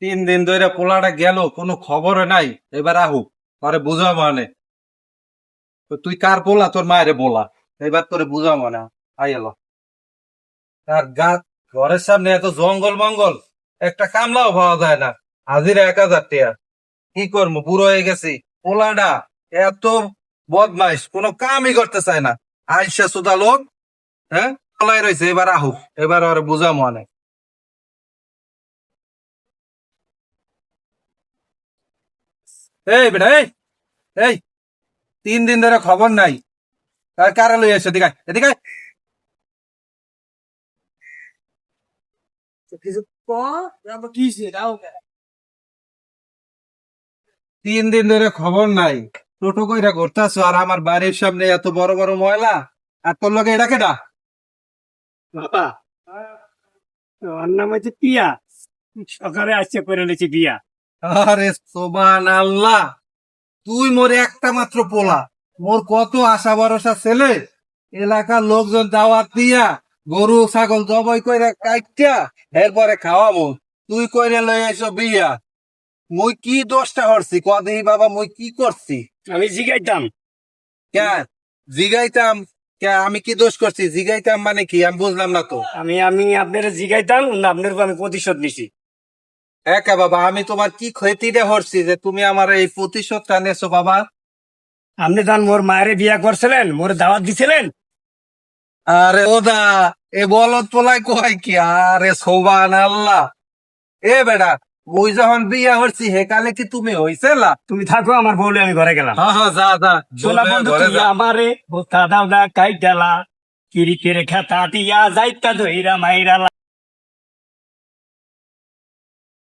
3 দিন ধরে পোলাটা গেল, কোনো খবর নাই। এবার আহু আরে বুঝা মানে তুই কার পোলা, তোর মায়ের বলা। এবার তোরে বুঝা মানে আই এলো তার গা। ঘরের সামনে এত জঙ্গল মঙ্গল, একটা কামলাও পাওয়া যায় না। হাজিরা 1000 টাকা। কি করবো, বুড়ো হয়ে গেছি। পোলাটা এত বদমাইশ, কোনো কামই করতে চায় না। আইসা সুদা লোক, হ্যাঁ পলাই রয়েছে। এবার আহু, এবার ওরে বুঝা মানে। এই বেটা, এই এই 3 দিন ধরে খবর নাই। আর কারা লই এসে এদিকে আয়, এদিকে আয়। কিছু ক, তারপর কি হইছে তাও কে? 3 দিন ধরে খবর নাই। টোটো কইরা ঘুরতাছো, আর আমার বাড়ির সামনে এত বড় বড় ময়লা। আর তোর লগে এটা কেডা? বাবা, ওর নাম হচ্ছে পিয়া। সকালে আসছে করে নিয়েছি বিয়া। আরে সুবহানাল্লাহ, তুই মোর একটা মাত্র পোলা। মোর কত আশা ভরসা ছেলে। এলাকার লোকজন দাওয়াত দিয়া গরু ছাগল জবাই কইরা কাইটা এরপরে খাওয়াবো। তুই কইরা লই এসো বিয়া। মুই কি দোষটা করছি কদেই বাবা, মুই কি করছি? আমি জিগাইতাম, কে জিগাইতাম? কে আমি কি দোষ করছি? জিগাইতাম মানে কি, আমি বুঝলাম না তো। আমি আমি আপনার জিগাইতাম না, আপনার উপর আমি প্রতিশোধ নিছি। একা বাবা, আমি তোমার কি ক্ষতিটা করছি যে তুমি আমার এই প্রতিশোধটা নেছো বাবা? আপনি তখন মোর মায়ের বিয়া করছিলেন, মোর দাওয়াত দিছিলেন। আরে ওদা, এ বলত পোলাই কয় কি? আরে সুবহানাল্লাহ। এ বেটা, মুই যখন বিয়া করছি হেকালে কি তুমি হইছেলা? তুমি থাকো, আমার বউলে আমি ঘরে গেলাম। হ্যাঁ হ্যাঁ, যা যা, সোনা বলে বন্ধু ঘরে তুই যা। আমারে বোতা দাও না কাই গেলা, কিরি কেরে খেতা দিয়া যাইতা ধইরা মাইরা